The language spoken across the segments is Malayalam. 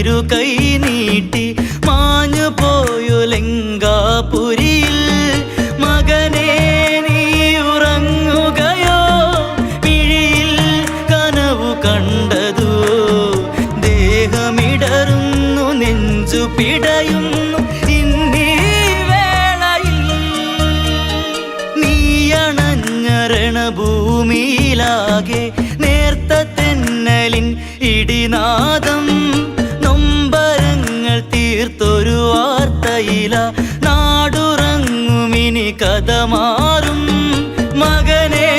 ഇരു കൈ നീട്ടി മാഞ്ഞു പോയോ ലങ്കാപുരിയിൽ. മകനേ നീ ഉറങ്ങുകയോ, മിഴിയിൽ കനവു കണ്ടതോ? ദേഹമിടറുന്നു, നെഞ്ചു പിടയുന്നു ഇന്നീ വേളയിൽ. നീയണഞ്ഞ രണഭൂമിയിലാകെ നേർത്ത തെന്നലിൻ ഇടിനാദം. നൊമ്പരങ്ങൾ തീർത്തൊരു വാർത്തയില നാടുറങ്ങുമിനി കഥ മാറും. മകനേ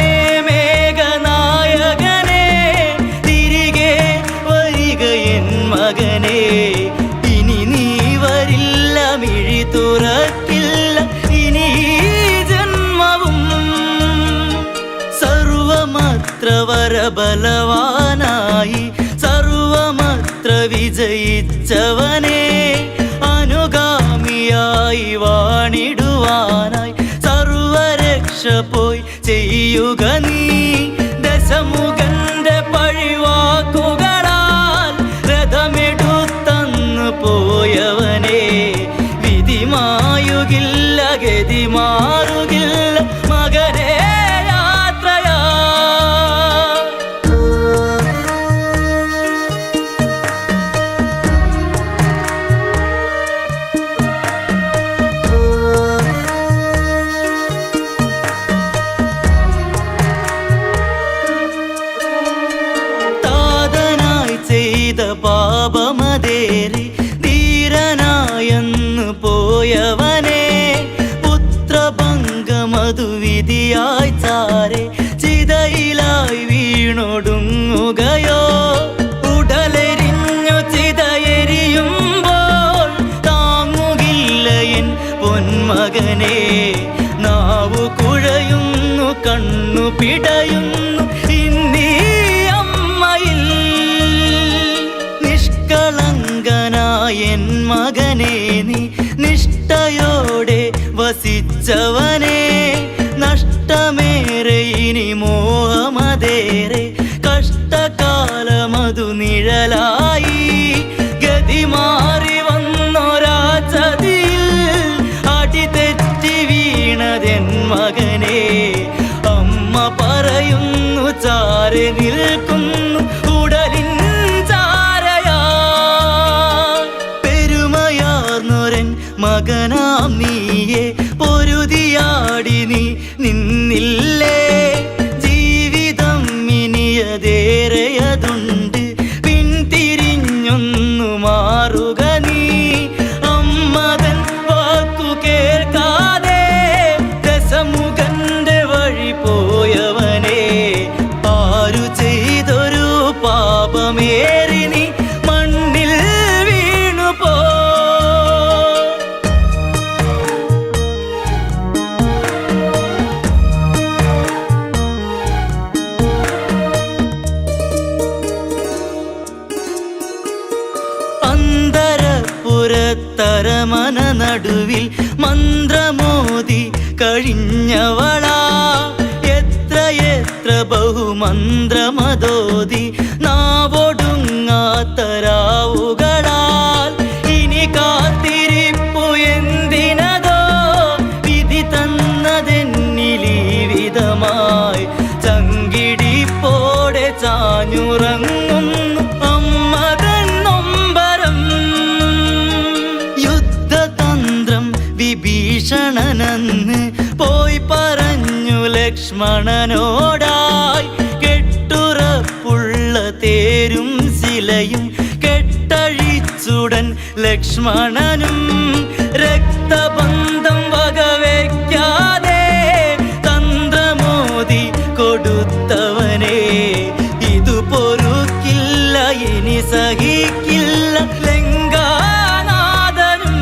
മേഘനായകനേ, തിരികെ വരിക എൻ മകനേ. ഇനി നീ വരില്ല, മിഴി തുറക്കില്ല ഇനി ഈ ജന്മവും. സർവമത്ര വരബലവാനായി സർവമത്ര വിജയിച്ചവനെ, അനുഗാമിയായി വാണിടുവാനായി സർവരക്ഷ പോയി ചെയ്യുക നീ. ദശമുഖന്റെ പഴിവാക്കുകളാൽ രഥമെടുത്തന്നു പോയവനെ, വിധി മായുകില്ല, ഗതി മാറുകില്ല മകനേ. പാപമതേറി ധീരനായെന്ന് പോയവനെ, പുത്രഭംഗമതു വിധിയായി ചാരെ ചിതയിലായി വീണൊടുങ്ങുകയോ? ഉടലെരിഞ്ഞു ചിതയെരിയുമ്പോൾ താങ്ങുകില്ല എൻ പൊന്മകനെ. നാവു കുഴയുന്നു, കണ്ണു പിടയുന്നു ഇന്നീ അമ്മയിൽ. നിഷ്കളങ്കനായൻ മകനെ നീ നിഷ്ഠയോടെ വസിച്ചവനെ, നഷ്ടമേറെ ഇനി മോഹമതേറെ കഷ്ടകാലമതു നിഴലായി. ഗതി മാറി വന്നൊരാ ചതിയിൽ അടിതെറ്റി വീണതെൻ മകനെ. അമ്മ പറയുന്നു, ചാരെ നിൽക്കുന്നു ഉടലിൻ മകനാം നീയെ പൊരുതിയാടി നീ നിന്നില്ലേ. ജീവിതം ഇനിയതേറെയതുണ്ട്, പിന്തിരിഞ്ഞൊന്നു മാറുക നീ. അമ്മതൻ വാക്കു കേൾക്കാതെ ദശമുഖന്റെ വഴി പോയവനെ, ആരു ചെയ്തൊരു പാപമേറി നീ മണ്ണിൽ വീണുപോ. പുരത്തരമന നടുവിൽ മന്ത്രമോദി കഴിഞ്ഞവളാ, എത്ര എത്ര ബഹുമന്ത്രമതോതി നാവൊടുങ്ങാത്തരാവുകളാൽ. ഇനി കാത്തിരിപ്പു എന്തിനതോ, വിധി തന്നതെന്നിലീ വിധമായി. ചങ്കിടിപ്പോടെ ചാഞ്ഞുറങ്ങുന്നു അമ്മതൻ നൊമ്പരം. യുദ്ധതന്ത്രം വിഭീഷണനെന്ന് പോയി പറഞ്ഞു ലക്ഷ്മണനോടായി. കെട്ടുറപ്പുള്ള തേരും ശിലയും കെട്ടഴിച്ചുടൻ ലക്ഷ്മണനും, രക്തബന്ധം വകവയ്ക്കാതെ തന്ത്രമോദി കൊടുത്തവനെ. ഇതു പൊറുക്കില്ല, ഇനി സഹിക്കില്ല ലങ്കാനാഥനും.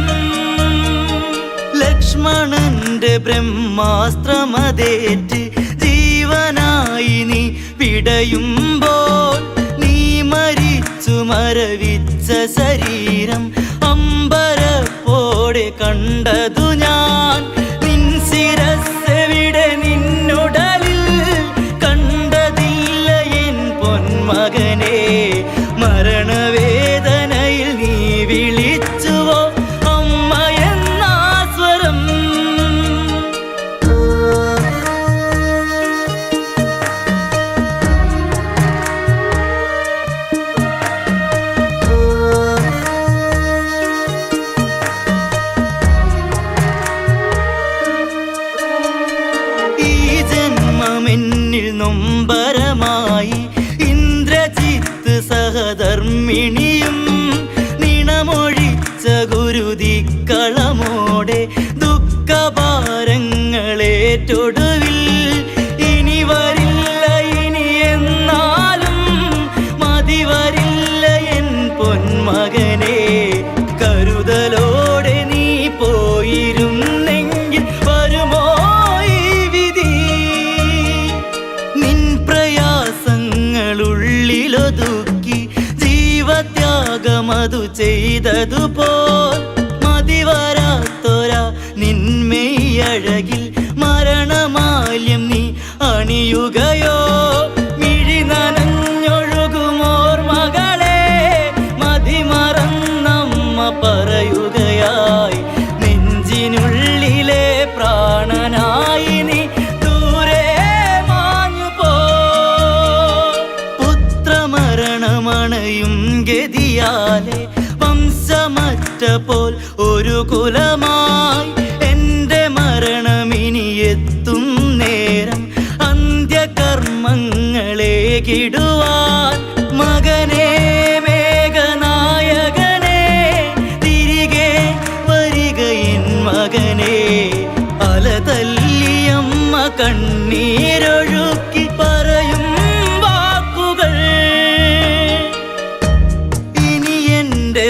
ലക്ഷ്മണന്റെ ബ്രഹ്മാസ്ത്രമതേറ്റ് ജീവനായി നീ പിടയുമ്പോൾ, നീ മരിച്ചു മരവിച്ച ശരീരം അമ്പരപ്പോടെ കണ്ടതു ഞാൻ. നിൻ ശിരസ്സെവിടെ, നിന്നുടലിൽ കണ്ടതില്ല എൻ പൊന്മകനെ. മരണവേദനയിൽ നീ മിഴിയും നിണമൊഴിച്ച ഗുരുതിക്കളമോടെ ദുഃഖഭാരങ്ങളേറ്റൊടുവിൽ ഇനി വരില്ല ഇനി എന്നാലും മതി വരില്ല എൻ പൊന്മകനെ. കരുതലോടെ നീ പോയിരുന്നെങ്കിൽ വരുമോ ഈ വിധി? നിൻ പ്രയാസങ്ങളുള്ളിലൊതുക്കി ജീവത്യാഗമതു ചെയ്തതുപോൽ മതിവരാത്തൊര നിന്മേയഴകിൽ മരണമാല്യം നീ അണിയുകയോ? മിഴി നനഞ്ഞൊഴുകുമോർ മകളെ മതിമറന്നമ്മ പറയുകയായി, നെഞ്ചിനുള്ളിലെ പ്രാണനായി നീ ദൂരെ മാഞ്ഞുപോ. പുത്രമരണമണയും ഗതിയാലെ വംശമറ്റ പോൽ ഒരു കുലമായി എൻ്റെ മരണമിനി എത്തും നേരം അന്ത്യകർമ്മങ്ങളെ കിടുവാൻ മകനെ മേഘനായകനെ തിരികെ വരിക എൻ മകനെ. അലതല്ലിയമ്മ കണ്ണീരൊഴുക്കി പറയും വാക്കുകൾ ഇനി എൻ്റെ